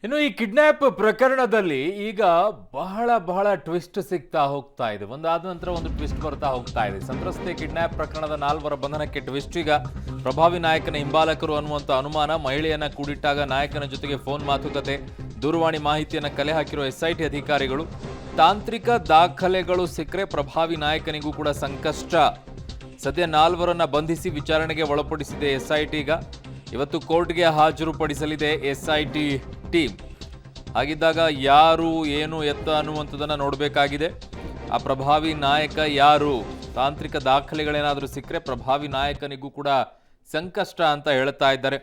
ಇನ್ನು ಈ ಕಿಡ್ನಾಪ್ ಪ್ರಕರಣದಲ್ಲಿ ಈಗ ಬಹಳ ಬಹಳ ಟ್ವಿಸ್ಟ್ ಸಿಗ್ತಾ ಹೋಗ್ತಾ ಇದೆ. ಒಂದಾದ ನಂತರ ಒಂದು ಟ್ವಿಸ್ಟ್ ಬರ್ತಾ ಹೋಗ್ತಾ ಇದೆ. ಸಂತ್ರಸ್ತೆ ಕಿಡ್ನಾಪ್ ಪ್ರಕರಣದ 4 ಬಂಧನಕ್ಕೆ ಟ್ವಿಸ್ಟ್. ಈಗ ಪ್ರಭಾವಿ ನಾಯಕನ ಹಿಂಬಾಲಕರು ಅನ್ನುವಂಥ ಅನುಮಾನ. ಮಹಿಳೆಯನ್ನ ಕೂಡಿಟ್ಟಾಗ ನಾಯಕನ ಜೊತೆಗೆ ಫೋನ್ ಮಾತುಕತೆ, ದೂರವಾಣಿ ಮಾಹಿತಿಯನ್ನು ಕಲೆ ಹಾಕಿರೋ ಎಸ್ಐಟಿ ಅಧಿಕಾರಿಗಳು. ತಾಂತ್ರಿಕ ದಾಖಲೆಗಳು ಸಿಕ್ಕರೆ ಪ್ರಭಾವಿ ನಾಯಕನಿಗೂ ಕೂಡ ಸಂಕಷ್ಟ. ಸದ್ಯ 4 ಬಂಧಿಸಿ ವಿಚಾರಣೆಗೆ ಒಳಪಡಿಸಿದೆ ಎಸ್ಐಟಿ. ಈಗ ಇವತ್ತು ಕೋರ್ಟ್ಗೆ ಹಾಜರುಪಡಿಸಲಿದೆ ಎಸ್ಐಟಿ ಟೀಮ್. ಹಾಗಿದ್ದಾಗ ಯಾರು ಏನು ಎತ್ತ ಅನ್ನುವಂಥದ್ದನ್ನು ನೋಡಬೇಕಾಗಿದೆ. ಆ ಪ್ರಭಾವಿ ನಾಯಕ ಯಾರು, ತಾಂತ್ರಿಕ ದಾಖಲೆಗಳೇನಾದರೂ ಸಿಕ್ಕರೆ ಪ್ರಭಾವಿ ನಾಯಕನಿಗೂ ಕೂಡ ಸಂಕಷ್ಟ ಅಂತ ಹೇಳ್ತಾ ಇದ್ದಾರೆ.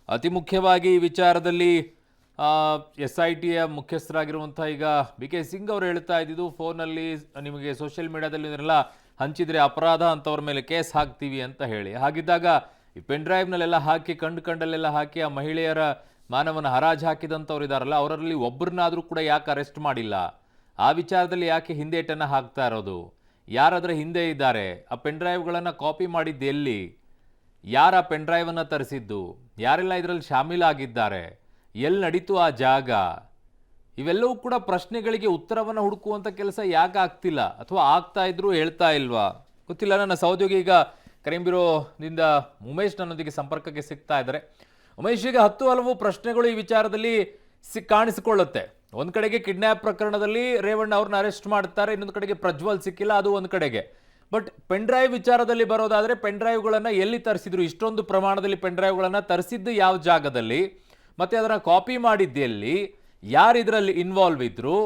ಅತಿ ಮುಖ್ಯವಾಗಿ ಈ ವಿಚಾರದಲ್ಲಿ ಎಸ್ಐಟಿಯ ಮುಖ್ಯಸ್ಥರಾಗಿರುವಂಥ ಈಗ BK ಸಿಂಗ್ ಅವರು ಹೇಳ್ತಾ ಇದ್ದಿದ್ದು, ಫೋನಲ್ಲಿ ನಿಮಗೆ ಸೋಷಿಯಲ್ ಮೀಡಿಯಾದಲ್ಲಿ ಇದನ್ನೆಲ್ಲ ಹಂಚಿದ್ರೆ ಅಪರಾಧ ಅಂತವ್ರ ಮೇಲೆ ಕೇಸ್ ಹಾಕ್ತೀವಿ ಅಂತ ಹೇಳಿ. ಹಾಗಿದ್ದಾಗ ಈ ಪೆನ್ ಡ್ರೈವ್ನಲ್ಲೆಲ್ಲ ಹಾಕಿ ಕಂಡಲ್ಲೆಲ್ಲ ಹಾಕಿ ಆ ಮಹಿಳೆಯರ ಮಾನವನ ಹರಾಜು ಹಾಕಿದಂಥವ್ರು ಇದಾರಲ್ಲ, ಅವರಲ್ಲಿ ಒಬ್ಬರನ್ನಾದರೂ ಕೂಡ ಯಾಕೆ ಅರೆಸ್ಟ್ ಮಾಡಿಲ್ಲ? ಆ ವಿಚಾರದಲ್ಲಿ ಯಾಕೆ ಹಿಂದೇಟನ್ನು ಹಾಕ್ತಾ ಇರೋದು? ಯಾರಾದ್ರೆ ಹಿಂದೆ ಇದ್ದಾರೆ? ಆ ಪೆನ್ ಡ್ರೈವ್ಗಳನ್ನು ಕಾಪಿ ಮಾಡಿದ್ದು ಎಲ್ಲಿ? ಯಾರ ಪೆನ್ ಡ್ರೈವನ್ನು ತರಿಸಿದ್ದು? ಯಾರೆಲ್ಲ ಇದರಲ್ಲಿ ಶಾಮೀಲಾಗಿದ್ದಾರೆ? ಎಲ್ಲಿ ನಡೀತು ಆ ಜಾಗ? ಇವೆಲ್ಲವೂ ಕೂಡ ಪ್ರಶ್ನೆಗಳಿಗೆ ಉತ್ತರವನ್ನು ಹುಡುಕುವಂಥ ಕೆಲಸ ಯಾಕೆ ಆಗ್ತಿಲ್ಲ? ಅಥವಾ ಆಗ್ತಾ ಇದ್ರು ಹೇಳ್ತಾ ಇಲ್ವಾ ಗೊತ್ತಿಲ್ಲ. ನನ್ನ ಸಹೋದ್ಯೋಗಿ ಈಗ ಕ್ರೈಮ್ ಬ್ಯೂರೋದಿಂದ ಉಮೇಶ್ ನನ್ನೊಂದಿಗೆ ಸಂಪರ್ಕಕ್ಕೆ ಸಿಗ್ತಾ ಇದ್ದಾರೆ. ಉಮೇಶ್, ಈಗ 10 ಹಲವು ಪ್ರಶ್ನೆಗಳು ಈ ವಿಚಾರದಲ್ಲಿ ಕಾಣಿಸಿಕೊಳ್ಳುತ್ತೆ. ಒಂದು ಕಡೆಗೆ ಕಿಡ್ನ್ಯಾಪ್ ಪ್ರಕರಣದಲ್ಲಿ ರೇವಣ್ಣ ಅವ್ರನ್ನ ಅರೆಸ್ಟ್ ಮಾಡ್ತಾರೆ, ಇನ್ನೊಂದು ಕಡೆಗೆ ಪ್ರಜ್ವಲ್ ಸಿಕ್ಕಿಲ್ಲ, ಅದು ಒಂದು ಕಡೆಗೆ. ಬಟ್ ಪೆನ್ ಡ್ರೈವ್ ವಿಚಾರದಲ್ಲಿ ಬರೋದಾದರೆ ಪೆನ್ ಡ್ರೈವ್ಗಳನ್ನು ಎಲ್ಲಿ ತರಿಸಿದ್ರು? ಇಷ್ಟೊಂದು ಪ್ರಮಾಣದಲ್ಲಿ ಪೆನ್ ಡ್ರೈವ್ಗಳನ್ನು ತರಿಸಿದ್ದು ಯಾವ ಜಾಗದಲ್ಲಿ? ಮತ್ತು ಅದನ್ನು ಕಾಪಿ ಮಾಡಿದ್ದು ಎಲ್ಲಿ? ಯಾರು ಇದರಲ್ಲಿ ಇನ್ವಾಲ್ವ್ ಇದ್ರು?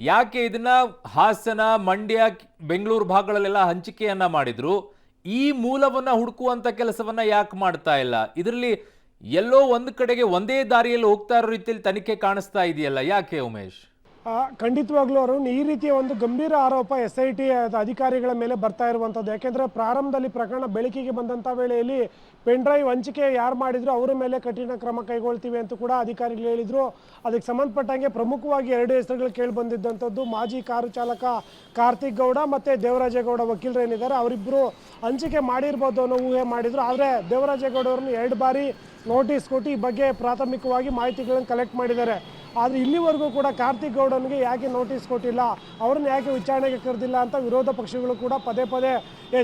ಯಾಕೆ ಇದನ್ನ ಹಾಸನ, ಮಂಡ್ಯ, ಬೆಂಗಳೂರು ಭಾಗಗಳಲ್ಲೆಲ್ಲ ಹಂಚಿಕೆಯನ್ನ ಮಾಡಿದ್ರು? ಈ ಮೂಲವನ್ನ ಹುಡುಕುವಂತ ಕೆಲಸವನ್ನ ಯಾಕೆ ಮಾಡ್ತಾ ಇಲ್ಲ? ಇದರಲ್ಲಿ ಎಲ್ಲೋ ಒಂದು ಕಡೆಗೆ ಒಂದೇ ದಾರಿಯಲ್ಲಿ ಹೋಗ್ತಾ ಇರೋ ರೀತಿಯಲ್ಲಿ ತನಿಖೆ ಕಾಣಿಸ್ತಾ ಇದೆಯಲ್ಲ, ಯಾಕೆ ಉಮೇಶ್? ಖಂಡಿತವಾಗ್ಲೂ ಅರುಣ್, ಈ ರೀತಿಯ ಒಂದು ಗಂಭೀರ ಆರೋಪ SIT ಅಧಿಕಾರಿಗಳ ಮೇಲೆ ಬರ್ತಾ ಇರುವಂಥದ್ದು. ಯಾಕೆಂದರೆ ಪ್ರಾರಂಭದಲ್ಲಿ ಪ್ರಕರಣ ಬೆಳಕಿಗೆ ಬಂದಂಥ ವೇಳೆಯಲ್ಲಿ ಪೆನ್ ಡ್ರೈವ್ ಹಂಚಿಕೆ ಯಾರು ಮಾಡಿದ್ರು ಅವರ ಮೇಲೆ ಕಠಿಣ ಕ್ರಮ ಕೈಗೊಳ್ತೀವಿ ಅಂತ ಕೂಡ ಅಧಿಕಾರಿಗಳು ಹೇಳಿದರು. ಅದಕ್ಕೆ ಸಂಬಂಧಪಟ್ಟಂಗೆ ಪ್ರಮುಖವಾಗಿ 2 ಹೆಸರುಗಳು ಕೇಳಿ ಬಂದಿದ್ದಂಥದ್ದು ಮಾಜಿ ಕಾರು ಚಾಲಕ ಕಾರ್ತಿಕ್ ಗೌಡ ಮತ್ತು ದೇವರಾಜೇಗೌಡ ವಕೀಲರು ಏನಿದ್ದಾರೆ, ಅವರಿಬ್ಬರು ಹಂಚಿಕೆ ಮಾಡಿರ್ಬೋದು ಅನ್ನೋ ಊಹೆ ಮಾಡಿದರು. ಆದರೆ ದೇವರಾಜೇಗೌಡ ಅವರನ್ನು 2 ಬಾರಿ ನೋಟಿಸ್ ಕೊಟ್ಟು ಈ ಬಗ್ಗೆ ಪ್ರಾಥಮಿಕವಾಗಿ ಮಾಹಿತಿಗಳನ್ನು ಕಲೆಕ್ಟ್ ಮಾಡಿದ್ದಾರೆ. ಆದರೆ ಇಲ್ಲಿವರೆಗೂ ಕೂಡ ಕಾರ್ತಿಕ್ ಗೌಡನಿಗೆ ಯಾಕೆ ನೋಟಿಸ್ ಕೊಟ್ಟಿಲ್ಲ, ಅವ್ರನ್ನ ಯಾಕೆ ವಿಚಾರಣೆಗೆ ಕರೆದಿಲ್ಲ ಅಂತ ವಿರೋಧ ಪಕ್ಷಗಳು ಕೂಡ ಪದೇ ಪದೇ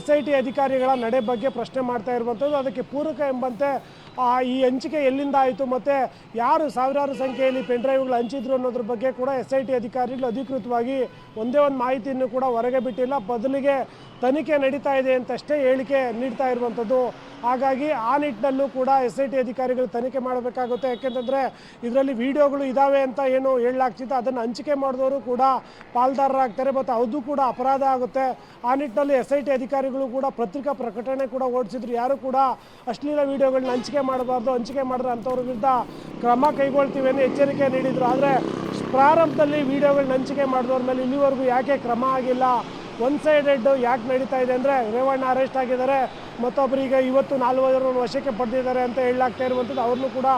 SIT ಅಧಿಕಾರಿಗಳ ನಡೆ ಬಗ್ಗೆ ಪ್ರಶ್ನೆ ಮಾಡ್ತಾ ಇರುವಂಥದ್ದು. ಅದಕ್ಕೆ ಪೂರಕ ಎಂಬಂತೆ ಈ ಹಂಚಿಕೆ ಎಲ್ಲಿಂದ ಆಯಿತು ಮತ್ತು ಯಾರು ಸಾವಿರಾರು ಸಂಖ್ಯೆಯಲ್ಲಿ ಪೆನ್ ಡ್ರೈವ್ಗಳು ಹಂಚಿದ್ರು ಅನ್ನೋದ್ರ ಬಗ್ಗೆ ಕೂಡ SIT ಅಧಿಕಾರಿಗಳು ಅಧಿಕೃತವಾಗಿ ಒಂದೇ ಒಂದು ಮಾಹಿತಿಯನ್ನು ಕೂಡ ಹೊರಗೆ ಬಿಟ್ಟಿಲ್ಲ. ಬದಲಿಗೆ ತನಿಖೆ ನಡೀತಾ ಇದೆ ಅಂತಷ್ಟೇ ಹೇಳಿಕೆ ನೀಡ್ತಾ ಇರುವಂಥದ್ದು. ಹಾಗಾಗಿ ಆ ನಿಟ್ಟಿನಲ್ಲೂ ಕೂಡ SIT ಅಧಿಕಾರಿಗಳು ತನಿಖೆ ಮಾಡಬೇಕಾಗುತ್ತೆ. ಯಾಕೆಂತಂದರೆ ಇದರಲ್ಲಿ ವಿಡಿಯೋಗಳು ಇದ್ದಾವೆ ಅಂತ ಏನು ಹೇಳಲಾಗ್ತಿತ್ತು, ಅದನ್ನು ಹಂಚಿಕೆ ಮಾಡಿದವರು ಕೂಡ ಪಾಲ್ದಾರರಾಗ್ತಾರೆ ಮತ್ತು ಅದು ಕೂಡ ಅಪರಾಧ ಆಗುತ್ತೆ. ಆ ನಿಟ್ಟಿನಲ್ಲಿ SIT ಅಧಿಕಾರಿಗಳು ಕೂಡ ಪತ್ರಿಕಾ ಪ್ರಕಟಣೆ ಕೂಡ ಹೊರಡಿಸಿದ್ರು. ಯಾರು ಕೂಡ ಅಶ್ಲೀಲ ವಿಡಿಯೋಗಳನ್ನ ಹಂಚಿಕೆ ಮಾಡಬಾರ್ದು, ಹಂಚಿಕೆ ಮಾಡಿದ್ರೆ ಅಂಥವ್ರ ವಿರುದ್ಧ ಕ್ರಮ ಕೈಗೊಳ್ತೀವಿ ಅನ್ನೋ ಎಚ್ಚರಿಕೆ ನೀಡಿದರು. ಆದರೆ ಪ್ರಾರಂಭದಲ್ಲಿ ವಿಡಿಯೋಗಳನ್ನ ಹಂಚಿಕೆ ಮಾಡಿದವ್ರ ಮೇಲೆ ಇಲ್ಲಿವರೆಗೂ ಯಾಕೆ ಕ್ರಮ ಆಗಿಲ್ಲ? ಒನ್ ಸೈಡೆಡ್ ಯಾಕೆ ನಡೀತಾ ಇದೆ ಅಂದರೆ, ರೇವಣ್ಣ ಅರೆಸ್ಟ್ ಆಗಿದ್ದಾರೆ, ಮತ್ತೊಬ್ಬರಿಗೆ ಇವತ್ತು 4 ವಶಕ್ಕೆ ಪಡೆದಿದ್ದಾರೆ ಅಂತ ಹೇಳಲಾಗ್ತಾ ಇರುವಂಥದ್ದು. ಅವ್ರನ್ನೂ ಕೂಡ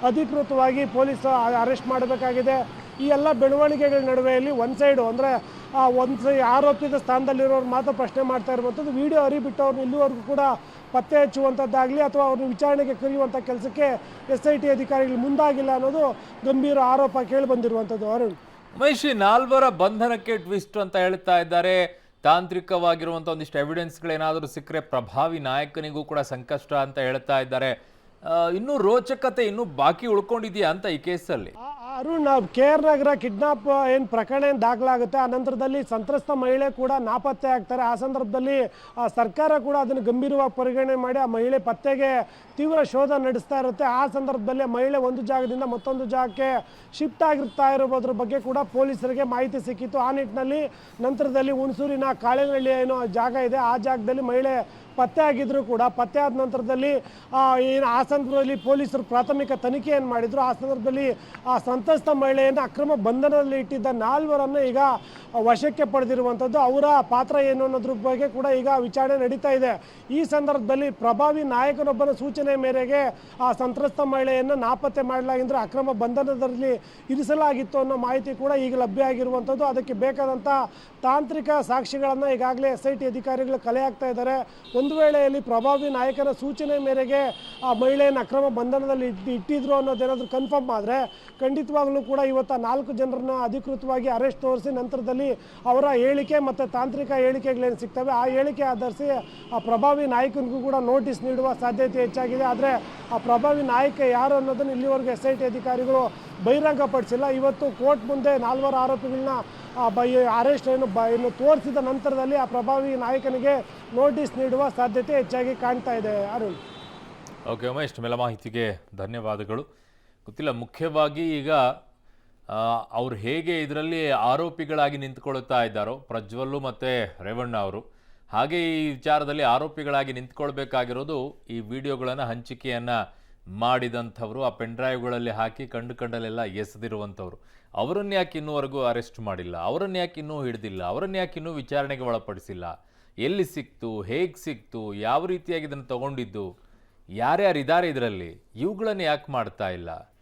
ಅಧಿಕೃತವಾಗಿ ಪೊಲೀಸ್ ಅರೆಸ್ಟ್ ಮಾಡಬೇಕಾಗಿದೆ. ಈ ಎಲ್ಲ ಬೆಳವಣಿಗೆಗಳ ನಡುವೆಯಲ್ಲಿ ಒನ್ ಸೈಡು ಅಂದರೆ ಆರೋಪಿತ ಸ್ಥಾನದಲ್ಲಿರೋರು ಮಾತ್ರ ಪ್ರಶ್ನೆ ಮಾಡ್ತಾ ಇರುವಂಥದ್ದು. ವಿಡಿಯೋ ಹರಿಬಿಟ್ಟವ್ರನ್ನ ಇಲ್ಲಿವರೆಗೂ ಕೂಡ ಪತ್ತೆ ಹಚ್ಚುವಂಥದ್ದಾಗಲಿ ಅಥವಾ ಅವ್ರನ್ನ ವಿಚಾರಣೆಗೆ ಕರೆಯುವಂಥ ಕೆಲಸಕ್ಕೆ SIT ಅಧಿಕಾರಿಗಳು ಮುಂದಾಗಿಲ್ಲ ಅನ್ನೋದು ಗಂಭೀರ ಆರೋಪ ಕೇಳಿಬಂದಿರುವಂಥದ್ದು. ಅರುಣ್, ಉಮೇಶ್, 4 ಬಂಧನಕ್ಕೆ ಟ್ವಿಸ್ಟ್ ಅಂತ ಹೇಳ್ತಾ ಇದ್ದಾರೆ. ತಾಂತ್ರಿಕವಾಗಿರುವಂಥ ಒಂದಿಷ್ಟು ಎವಿಡೆನ್ಸ್ಗಳೇನಾದರೂ ಸಿಕ್ಕರೆ ಪ್ರಭಾವಿ ನಾಯಕನಿಗೂ ಕೂಡ ಸಂಕಷ್ಟ ಅಂತ ಹೇಳ್ತಾ ಇದ್ದಾರೆ. ಇನ್ನೂ ರೋಚಕತೆ ಇನ್ನೂ ಬಾಕಿ ಉಳ್ಕೊಂಡಿದೆಯಾ ಅಂತ ಈ ಕೇಸಲ್ಲಿ? ಅರುಣ್, KR ನಗರ ಕಿಡ್ನಾಪ್ ಏನು ಪ್ರಕರಣ ಏನು ದಾಖಲಾಗುತ್ತೆ, ಆ ನಂತರದಲ್ಲಿ ಸಂತ್ರಸ್ತ ಮಹಿಳೆ ಕೂಡ ನಾಪತ್ತೆ ಆಗ್ತಾರೆ. ಆ ಸಂದರ್ಭದಲ್ಲಿ ಸರ್ಕಾರ ಕೂಡ ಅದನ್ನು ಗಂಭೀರವಾಗಿ ಪರಿಗಣನೆ ಮಾಡಿ ಆ ಮಹಿಳೆ ಪತ್ತೆಗೆ ತೀವ್ರ ಶೋಧ ನಡೆಸ್ತಾ ಇರುತ್ತೆ. ಆ ಸಂದರ್ಭದಲ್ಲಿ ಮಹಿಳೆ ಒಂದು ಜಾಗದಿಂದ ಮತ್ತೊಂದು ಜಾಗಕ್ಕೆ ಶಿಫ್ಟ್ ಆಗಿರ್ತಾ ಇರೋದ್ರ ಬಗ್ಗೆ ಕೂಡ ಪೊಲೀಸರಿಗೆ ಮಾಹಿತಿ ಸಿಕ್ಕಿತ್ತು. ಆ ನಿಟ್ಟಿನಲ್ಲಿ ನಂತರದಲ್ಲಿ ಹುಣಸೂರಿನ ಕಾಳೆನಹಳ್ಳಿ ಏನೋ ಜಾಗ ಇದೆ, ಆ ಜಾಗದಲ್ಲಿ ಮಹಿಳೆ ಪತ್ತೆ ಆಗಿದ್ರು ಕೂಡ ಪತ್ತೆ ಆದ ನಂತರದಲ್ಲಿ ಏನು ಆ ಸಂದರ್ಭದಲ್ಲಿ ಪೊಲೀಸರು ಪ್ರಾಥಮಿಕ ತನಿಖೆಯನ್ನು ಮಾಡಿದರು. ಆ ಸಂದರ್ಭದಲ್ಲಿ ಆ ಸಂತ್ರಸ್ತ ಮಹಿಳೆಯನ್ನು ಅಕ್ರಮ ಬಂಧನದಲ್ಲಿ ಇಟ್ಟಿದ್ದ 4 ಈಗ ವಶಕ್ಕೆ ಪಡೆದಿರುವಂಥದ್ದು. ಅವರ ಪಾತ್ರ ಏನು ಅನ್ನೋದ್ರ ಬಗ್ಗೆ ಕೂಡ ಈಗ ವಿಚಾರಣೆ ನಡೀತಾ ಇದೆ. ಈ ಸಂದರ್ಭದಲ್ಲಿ ಪ್ರಭಾವಿ ನಾಯಕನೊಬ್ಬನ ಸೂಚನೆ ಮೇರೆಗೆ ಆ ಸಂತ್ರಸ್ತ ಮಹಿಳೆಯನ್ನು ನಾಪತ್ತೆ ಮಾಡಲಾಗಿದ್ರೆ ಅಕ್ರಮ ಬಂಧನದಲ್ಲಿ ಇರಿಸಲಾಗಿತ್ತು ಅನ್ನೋ ಮಾಹಿತಿ ಕೂಡ ಈಗ ಲಭ್ಯ ಆಗಿರುವಂಥದ್ದು. ಅದಕ್ಕೆ ಬೇಕಾದಂಥ ತಾಂತ್ರಿಕ ಸಾಕ್ಷಿಗಳನ್ನು ಈಗಾಗಲೇ SIT ಅಧಿಕಾರಿಗಳು ಕಲೆ ಹಾಕ್ತಾ ಇದ್ದಾರೆ. ಒಂದು ವೇಳೆಯಲ್ಲಿ ಪ್ರಭಾವಿ ನಾಯಕನ ಸೂಚನೆ ಮೇರೆಗೆ ಆ ಮಹಿಳೆಯನ್ನು ಅಕ್ರಮ ಬಂಧನದಲ್ಲಿ ಇಟ್ಟಿದ್ರು ಅನ್ನೋದೇನಾದರೂ ಕನ್ಫರ್ಮ್ ಆದರೆ ಖಂಡಿತವಾಗ್ಲೂ ಕೂಡ ಇವತ್ತು 4 ಜನರನ್ನ ಅಧಿಕೃತವಾಗಿ ಅರೆಸ್ಟ್ ತೋರಿಸಿ ನಂತರದಲ್ಲಿ ಅವರ ಹೇಳಿಕೆ ಮತ್ತು ತಾಂತ್ರಿಕ ಹೇಳಿಕೆಗಳೇನು ಸಿಗ್ತವೆ ಆ ಹೇಳಿಕೆ ಆಧರಿಸಿ ಆ ಪ್ರಭಾವಿ ನಾಯಕನಿಗೂ ಕೂಡ ನೋಟಿಸ್ ನೀಡುವ ಸಾಧ್ಯತೆ ಹೆಚ್ಚಾಗಿದೆ. ಆದರೆ ಆ ಪ್ರಭಾವಿ ನಾಯಕ ಯಾರು ಅನ್ನೋದನ್ನು ಇಲ್ಲಿವರೆಗೂ SIT ಅಧಿಕಾರಿಗಳು ಬಹಿರಂಗಪಡಿಸಿಲ್ಲ. ಇವತ್ತು ಕೋರ್ಟ್ ಮುಂದೆ 4 ಆರೋಪಿಗಳನ್ನ ಅರೆಸ್ಟ್ ಏನು ತೋರಿಸಿದ ನಂತರದಲ್ಲಿ ಆ ಪ್ರಭಾವಿ ನಾಯಕನಿಗೆ ನೋಟಿಸ್ ನೀಡುವ ಸಾಧ್ಯತೆ ಹೆಚ್ಚಾಗಿ ಕಾಣ್ತಾ ಇದೆ. ಅರುಣ್. ಓಕೆ ಉಮೇಶ್, ಇಷ್ಟೆಲ್ಲ ಮಾಹಿತಿಗೆ ಧನ್ಯವಾದಗಳು. ಗೊತ್ತಿಲ್ಲ, ಮುಖ್ಯವಾಗಿ ಈಗ ಅವ್ರು ಹೇಗೆ ಇದರಲ್ಲಿ ಆರೋಪಿಗಳಾಗಿ ನಿಂತ್ಕೊಳ್ತಾ ಇದ್ದಾರೋ ಪ್ರಜ್ವಲ್ಲು ಮತ್ತು ರೇವಣ್ಣ ಅವರು, ಹಾಗೆ ಈ ವಿಚಾರದಲ್ಲಿ ಆರೋಪಿಗಳಾಗಿ ನಿಂತ್ಕೊಳ್ಬೇಕಾಗಿರೋದು ಈ ವಿಡಿಯೋಗಳನ್ನು ಹಂಚಿಕೆಯನ್ನು ಮಾಡಿದಂಥವ್ರು, ಆ ಪೆನ್ಡ್ರೈವ್ಗಳಲ್ಲಿ ಹಾಕಿ ಕಂಡಲ್ಲೆಲ್ಲ ಎಸೆದಿರುವಂಥವ್ರು. ಅವರನ್ನು ಯಾಕೆ ಇನ್ನೂವರೆಗೂ ಅರೆಸ್ಟ್ ಮಾಡಿಲ್ಲ, ಅವರನ್ನು ಯಾಕೆ ಇನ್ನೂ ಹಿಡಿದಿಲ್ಲ, ಅವರನ್ನು ಯಾಕೆ ಇನ್ನೂ ವಿಚಾರಣೆಗೆ ಒಳಪಡಿಸಿಲ್ಲ, ಎಲ್ಲಿ ಸಿಕ್ತು, ಹೇಗೆ ಸಿಕ್ತು, ಯಾವ ರೀತಿಯಾಗಿ ಇದನ್ನು ತಗೊಂಡಿದ್ದು, ಯಾರ್ಯಾರಿದ್ದಾರೆ ಇದರಲ್ಲಿ, ಇವುಗಳನ್ನು ಯಾಕೆ ಮಾಡ್ತಾ ಇಲ್ಲ?